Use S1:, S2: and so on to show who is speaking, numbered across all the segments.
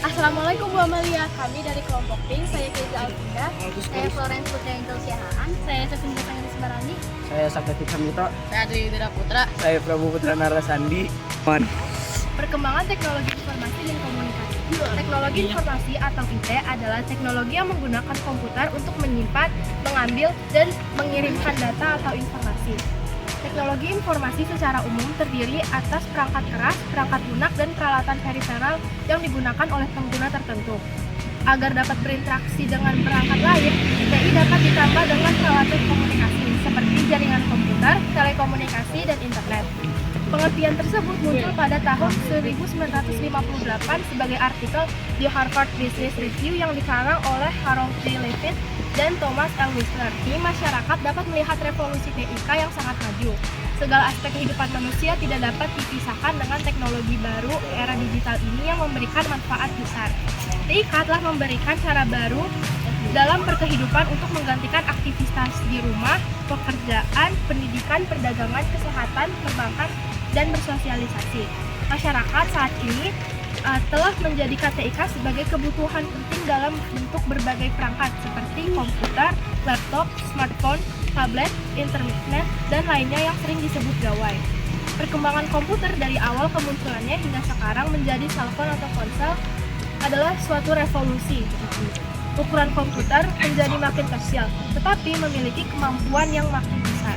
S1: Assalamualaikum Bu Amalia, kami dari kelompok Pink, saya Keza Alvinda.
S2: Saya Florence Putri Intel Siahaan.
S1: Saya Sesungguh Sangat Sebarani.
S3: Saya Sakti Samito.
S2: Saya Adli Wira Putra.
S3: Saya Prabu Putra Narasandi.
S1: Perkembangan teknologi informasi dan komunikasi. Teknologi informasi atau IT adalah teknologi yang menggunakan komputer untuk menyimpan, mengambil, dan mengirimkan data atau informasi. Teknologi informasi secara umum terdiri atas perangkat keras, perangkat lunak, dan peralatan periferal yang digunakan oleh pengguna tertentu. Agar dapat berinteraksi dengan perangkat lain, TI dapat ditambah dengan peralatan komunikasi seperti jaringan komputer, telekomunikasi, dan internet. Pengertian tersebut muncul pada tahun 1958 sebagai artikel di Harvard Business Review yang dikarang oleh Harold G. Levin dan Thomas L. Whisler. Di masyarakat dapat melihat revolusi TIK yang sangat maju. Segala aspek kehidupan manusia tidak dapat dipisahkan dengan teknologi baru era digital ini yang memberikan manfaat besar. TIK telah memberikan cara baru dalam berkehidupan untuk menggantikan aktivitas di rumah, pekerjaan, pendidikan, perdagangan, kesehatan, perbankan, dan bersosialisasi. Masyarakat saat ini telah menjadikan TIK sebagai kebutuhan penting dalam bentuk berbagai perangkat seperti komputer, laptop, smartphone, tablet, internet, dan lainnya yang sering disebut gawai. Perkembangan komputer dari awal kemunculannya hingga sekarang menjadi cellphone atau ponsel adalah suatu revolusi. Ukuran komputer menjadi makin kecil, tetapi memiliki kemampuan yang makin besar.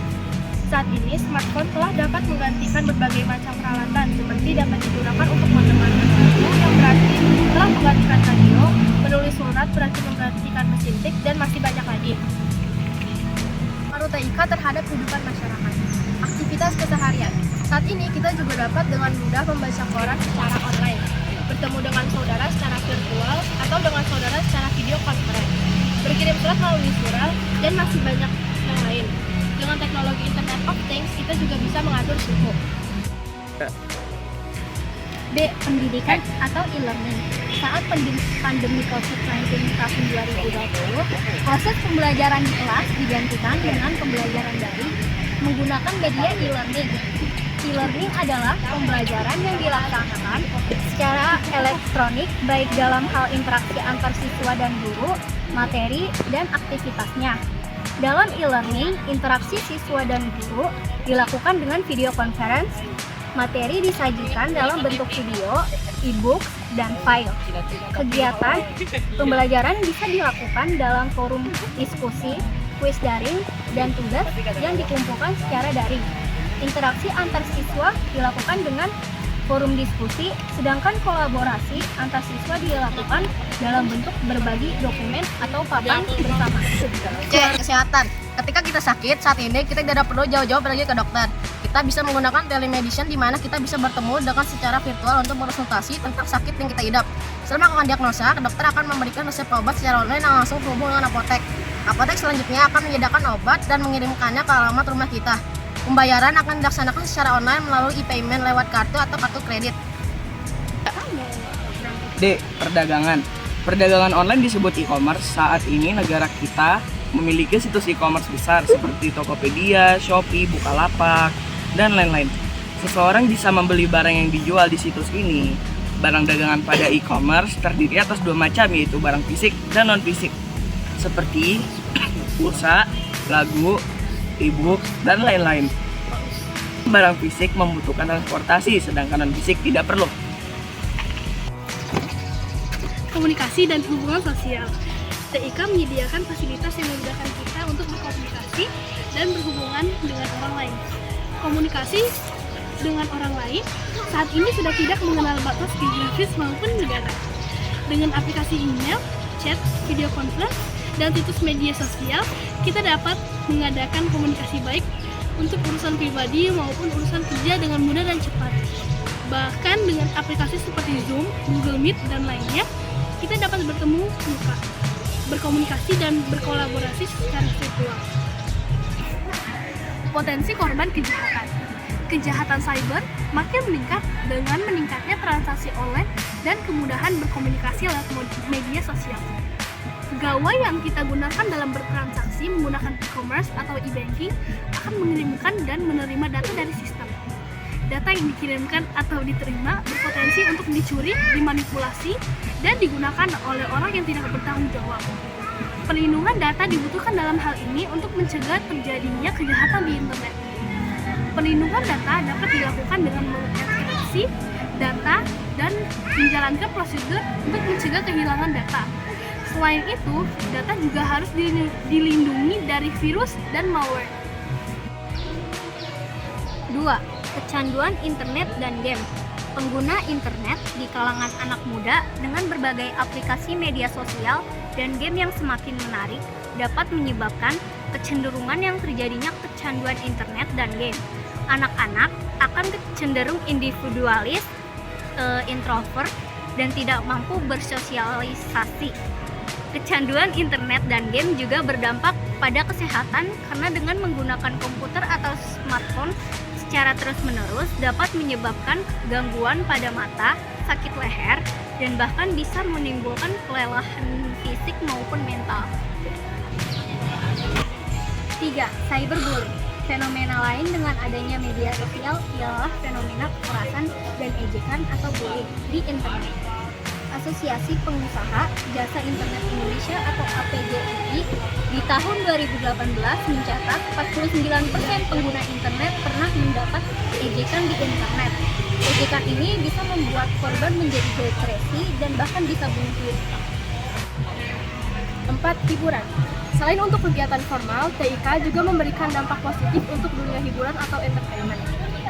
S1: Saat ini, smartphone telah dapat menggantikan berbagai macam peralatan, seperti dapat digunakan untuk mendengarkan lagu yang berarti telah menggantikan radio, menulis surat berarti menggantikan mesin tik, dan masih banyak lagi. Pengaruh TIK terhadap kehidupan masyarakat. Aktivitas keseharian. Saat ini kita juga dapat dengan mudah membaca koran secara online, bertemu dengan saudara secara virtual, atau dengan saudara secara video conference, berkirim surat melalui surel, dan masih banyak yang lain. Dengan teknologi Internet of Things, kita juga bisa mengatur suhu.
S4: B. Pendidikan atau e-learning. Saat pandemi COVID-19 tahun 2020, proses pembelajaran di kelas digantikan dengan pembelajaran daring menggunakan media e-learning. E-learning adalah pembelajaran yang dilaksanakan secara elektronik baik dalam hal interaksi antar siswa dan guru, materi, dan aktivitasnya. Dalam e-learning, interaksi siswa dan guru dilakukan dengan video conference, materi disajikan dalam bentuk video, e-book, dan file. Kegiatan pembelajaran bisa dilakukan dalam forum diskusi, kuis daring, dan tugas yang dikumpulkan secara daring. Interaksi antar siswa dilakukan dengan forum diskusi, sedangkan kolaborasi antar siswa dilakukan dalam bentuk berbagi dokumen atau papan bersama.
S2: C. Kesehatan. Ketika kita sakit, saat ini kita tidak perlu jauh-jauh pergi ke dokter. Kita bisa menggunakan telemedicine di mana kita bisa bertemu dengan secara virtual untuk berkonsultasi tentang sakit yang kita idap. Setelah melakukan diagnosa, dokter akan memberikan resep obat secara online yang langsung terhubung dengan apotek. Apotek selanjutnya akan menyediakan obat dan mengirimkannya ke alamat rumah kita. Pembayaran akan dilaksanakan secara online melalui e-payment lewat kartu atau kartu kredit.
S3: D. Perdagangan. Perdagangan online disebut e-commerce. Saat ini negara kita memiliki situs e-commerce besar seperti Tokopedia, Shopee, Bukalapak, dan lain-lain. Seseorang bisa membeli barang yang dijual di situs ini. Barang dagangan pada e-commerce terdiri atas dua macam, yaitu barang fisik dan non-fisik, seperti pulsa, lagu, e-book, dan lain-lain. Barang fisik membutuhkan transportasi, sedangkan non-fisik tidak perlu.
S1: Komunikasi dan hubungan sosial. TIK menyediakan fasilitas yang memudahkan kita untuk berkomunikasi dan berhubungan dengan orang lain. Komunikasi dengan orang lain saat ini sudah tidak mengenal batas geografis maupun negara. Dengan aplikasi email, chat, video conference, dan situs media sosial, kita dapat mengadakan komunikasi baik untuk urusan pribadi maupun urusan kerja dengan mudah dan cepat. Bahkan dengan aplikasi seperti Zoom, Google Meet, dan lainnya, kita dapat bertemu muka, berkomunikasi, dan berkolaborasi secara virtual. Potensi korban kejahatan. Kejahatan cyber makin meningkat dengan meningkatnya transaksi online dan kemudahan berkomunikasi lewat media sosial. Gawai yang kita gunakan dalam bertransaksi menggunakan e-commerce atau e-banking akan mengirimkan dan menerima data dari sistem.
S5: data yang dikirimkan atau diterima berpotensi untuk dicuri, dimanipulasi, dan digunakan oleh orang yang tidak bertanggung jawab. Perlindungan data dibutuhkan dalam hal ini untuk mencegah terjadinya kejahatan di internet. Perlindungan data dapat dilakukan dengan mengenkripsi data dan menjalankan prosedur untuk mencegah kehilangan data. Selain itu, data juga harus dilindungi dari virus dan malware.
S4: 2. Kecanduan internet dan game. Pengguna internet di kalangan anak muda dengan berbagai aplikasi media sosial dan game yang semakin menarik dapat menyebabkan kecenderungan yang terjadinya kecanduan internet dan game. Anak-anak akan cenderung individualis, introvert, dan tidak mampu bersosialisasi. Kecanduan internet dan game juga berdampak pada kesehatan karena dengan menggunakan komputer atau smartphone secara terus-menerus dapat menyebabkan gangguan pada mata, sakit leher, dan bahkan bisa menimbulkan kelelahan fisik maupun mental. 3. Cyberbullying. Fenomena lain dengan adanya media sosial ialah fenomena kekerasan dan ejekan atau bullying di internet. Asosiasi Pengusaha Jasa Internet Indonesia atau APJII di tahun 2018 mencatat 49% pengguna internet pernah mendapat ejekan di internet. Ejekan ini bisa membuat korban menjadi depresi dan bahkan bisa bunuh diri.
S1: 4. Hiburan. Selain untuk kegiatan formal, TIK juga memberikan dampak positif untuk dunia hiburan atau entertainment.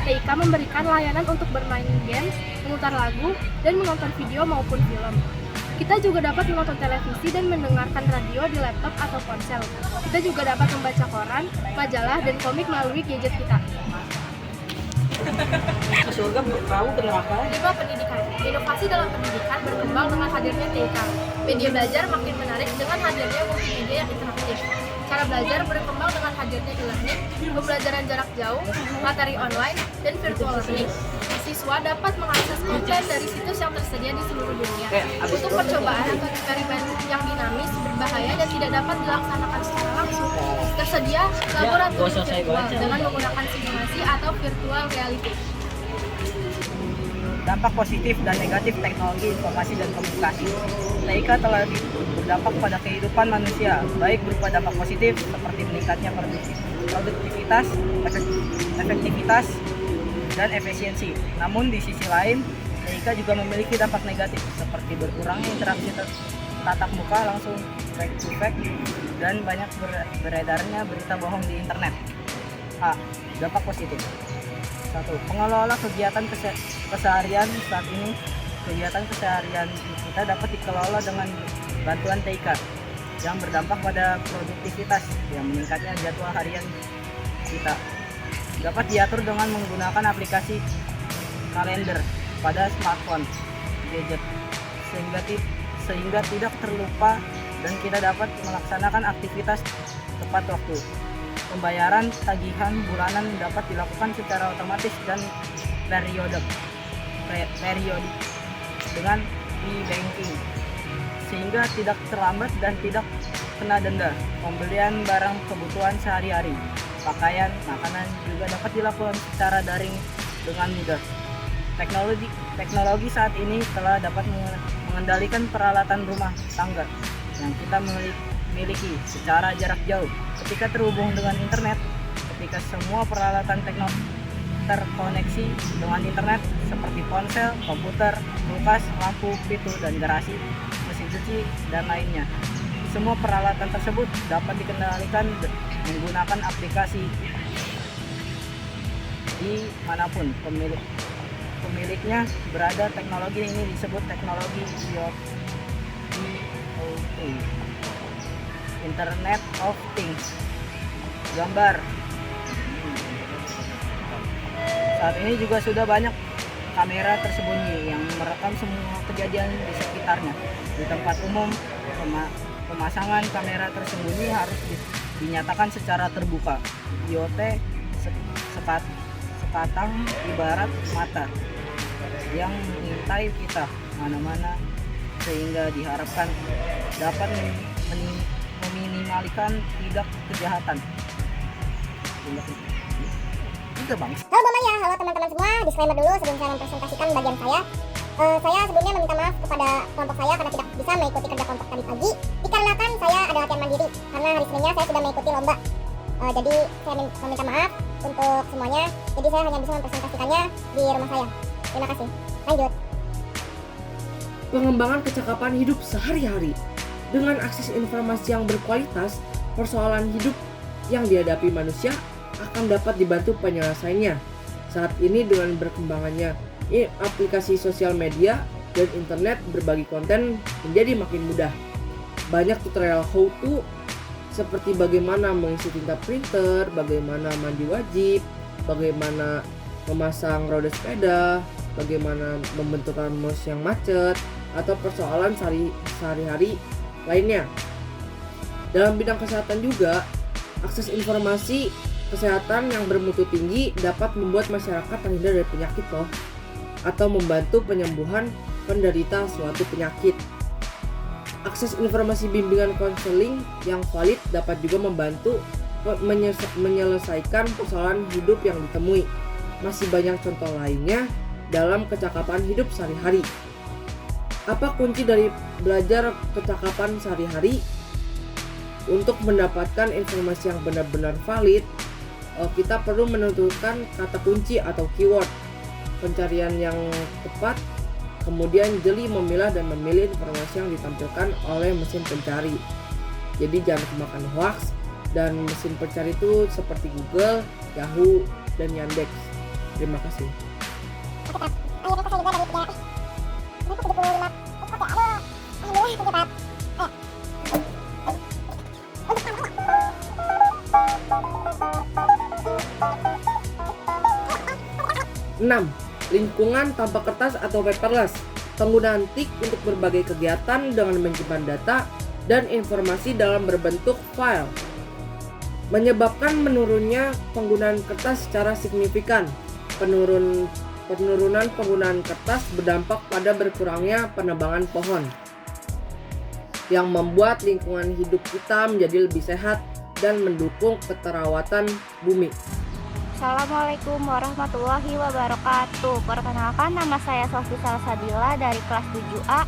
S1: TIK memberikan layanan untuk bermain games, memutar lagu, dan menonton video maupun film. Kita juga dapat menonton televisi dan mendengarkan radio di laptop atau ponsel. Kita juga dapat membaca koran, majalah, dan komik melalui gadget kita.
S3: Surga berperahu ke neraka.
S1: 5. Pendidikan. Inovasi dalam pendidikan berkembang dengan hadirnya TIK. Media belajar makin menarik dengan hadirnya multimedia yang interaktif. Cara belajar berkembang dengan hadirnya e-learning, pembelajaran jarak jauh, materi online, dan virtual learning. Siswa dapat mengakses konten dari situs yang tersedia di seluruh dunia. Untuk percobaan atau eksperimen yang dinamis, berbahaya, dan tidak dapat dilaksanakan secara langsung, tersedia laboratorium virtual dengan menggunakan simulasi atau virtual reality.
S3: Dampak positif dan negatif teknologi informasi dan komunikasi. TIK telah berdampak pada kehidupan manusia, baik berupa dampak positif seperti meningkatnya produktivitas, efektivitas, dan efisiensi. Namun di sisi lain, TIK juga memiliki dampak negatif seperti berkurangnya interaksi tatap muka langsung back to back dan banyak beredarnya berita bohong di internet. A. Dampak positif. 1. Pengelola kegiatan keseharian saat ini. Kegiatan keseharian kita dapat dikelola dengan bantuan TIK yang berdampak pada produktivitas yang meningkatnya jadwal harian kita. Dapat diatur dengan menggunakan aplikasi kalender pada smartphone, gadget, sehingga tidak terlupa dan kita dapat melaksanakan aktivitas tepat waktu. Pembayaran tagihan bulanan dapat dilakukan secara otomatis dan periodik dengan e-banking sehingga tidak terlambat dan tidak kena denda. Pembelian barang kebutuhan sehari-hari, pakaian, makanan juga dapat dilakukan secara daring dengan mudah. Teknologi saat ini telah dapat mengendalikan peralatan rumah tangga yang kita miliki secara jarak jauh. Ketika terhubung dengan internet, ketika semua peralatan teknologi terkoneksi dengan internet seperti ponsel, komputer, kulkas, lampu, pintu, dan garasi, mesin cuci, dan lainnya. Semua peralatan tersebut dapat dikendalikan menggunakan aplikasi di manapun pemiliknya berada. Teknologi ini disebut teknologi IoT, Internet of Things. Gambar. Saat ini juga sudah banyak kamera tersembunyi yang merekam semua kejadian di sekitarnya. Di tempat umum, pemasangan kamera tersembunyi harus dinyatakan secara terbuka. IoT sepatang ibarat mata yang mengintai kita mana-mana, sehingga diharapkan dapat meminimalkan tindak kejahatan.
S6: juga bang.
S7: Halo Bang Maya, halo teman-teman semua. Disclaimer dulu sebelum saya mempresentasikan bagian saya. Saya sebelumnya meminta maaf kepada kelompok saya karena tidak bisa mengikuti kerja kelompok tadi pagi. Dikarenakan saya ada latihan mandiri karena hari Seninnya saya sudah mengikuti lomba. Jadi saya meminta maaf untuk semuanya. Jadi saya hanya bisa mempresentasikannya di rumah saya. Terima kasih. Lanjut.
S8: Pengembangan kecakapan hidup sehari-hari. Dengan akses informasi yang berkualitas, persoalan hidup yang dihadapi manusia akan dapat dibantu penyelesaiannya. Saat ini dengan berkembangannya aplikasi sosial media dan internet, berbagi konten menjadi makin mudah. Banyak tutorial how to seperti bagaimana mengisi tinta printer, bagaimana mandi wajib, bagaimana memasang roda sepeda, bagaimana membentukkan mouse yang macet, atau persoalan sehari-hari lainnya. Dalam bidang kesehatan juga, akses informasi kesehatan yang bermutu tinggi dapat membuat masyarakat terhindar dari penyakit loh, atau membantu penyembuhan penderita suatu penyakit. Akses informasi bimbingan konseling yang valid dapat juga membantu menyelesaikan persoalan hidup yang ditemui. Masih banyak contoh lainnya dalam kecakapan hidup sehari-hari. Apa kunci dari belajar kecakapan sehari-hari? Untuk mendapatkan informasi yang benar-benar valid, kita perlu menentukan kata kunci atau keyword, pencarian yang tepat, kemudian jeli memilah dan memilih informasi yang ditampilkan oleh mesin pencari. Jadi jangan kemakan hoax, dan mesin pencari itu seperti Google, Yahoo, dan Yandex. Terima kasih. 6. Lingkungan tanpa kertas atau paperless. Penggunaan TIK untuk berbagai kegiatan dengan menyimpan data dan informasi dalam berbentuk file menyebabkan menurunnya penggunaan kertas secara signifikan. Penurunan penggunaan kertas berdampak pada berkurangnya penebangan pohon, yang membuat lingkungan hidup kita menjadi lebih sehat dan mendukung keterawatan bumi.
S9: Assalamualaikum warahmatullahi wabarakatuh. Perkenalkan, nama saya Sofi Salsabila dari kelas 7A.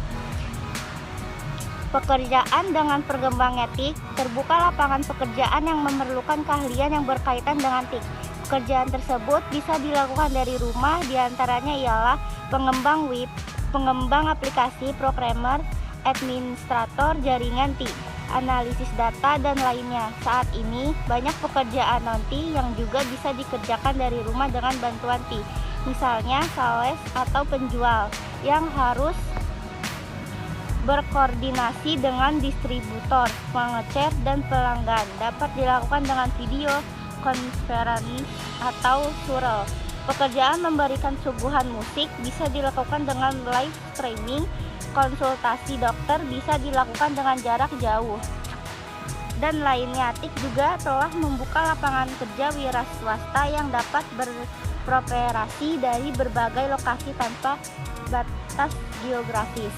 S9: Pekerjaan dengan perkembangan TIK. Terbuka lapangan pekerjaan yang memerlukan keahlian yang berkaitan dengan TIK. Pekerjaan tersebut bisa dilakukan dari rumah, diantaranya ialah pengembang web, pengembang aplikasi, programmer, administrator jaringan TIK, analisis data, dan lainnya. Saat ini banyak pekerjaan non-TIK yang juga bisa dikerjakan dari rumah dengan bantuan TIK. Misalnya sales atau penjual yang harus berkoordinasi dengan distributor, pengecer, dan pelanggan. Dapat dilakukan dengan video konferensi atau surel. Pekerjaan memberikan suguhan musik bisa dilakukan dengan live streaming. Konsultasi dokter bisa dilakukan dengan jarak jauh, dan lainnya. TIK juga telah membuka lapangan kerja wira swasta yang dapat beroperasi dari berbagai lokasi tanpa batas geografis.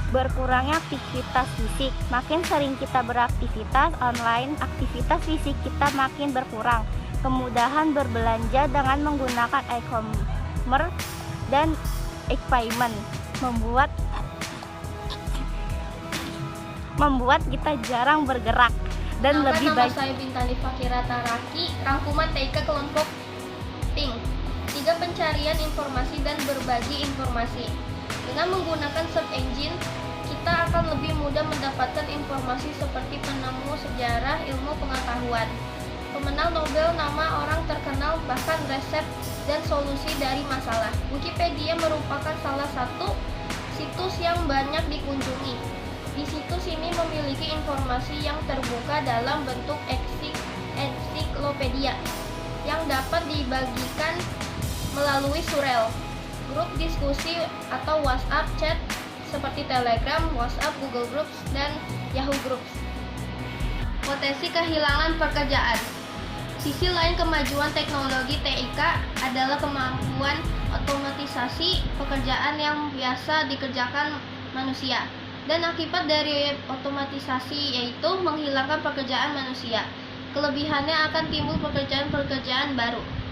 S9: Berkurangnya aktivitas fisik. Makin sering kita beraktivitas online, aktivitas fisik kita makin berkurang. Kemudahan berbelanja dengan menggunakan e-commerce dan e-payment membuat kita jarang bergerak dan lebih baik.
S2: Nama saya Bintani Fakira Taraki, rangkuman TIK kelompok TING. 3. Pencarian informasi dan berbagi informasi. Dengan menggunakan search engine, kita akan lebih mudah mendapatkan informasi seperti penemu sejarah, ilmu pengetahuan, pemenang Nobel, nama orang terkenal, bahkan resep dan solusi dari masalah. Wikipedia merupakan salah satu situs yang banyak dikunjungi. Di situs ini memiliki informasi yang terbuka dalam bentuk ensiklopedia yang dapat dibagikan melalui surel, grup diskusi atau WhatsApp chat seperti Telegram, WhatsApp, Google Groups, dan Yahoo Groups. Potensi kehilangan pekerjaan. Sisi lain kemajuan teknologi TIK adalah kemampuan otomatisasi pekerjaan yang biasa dikerjakan manusia. Dan akibat dari otomatisasi yaitu menghilangkan pekerjaan manusia. Kelebihannya akan timbul pekerjaan-pekerjaan baru.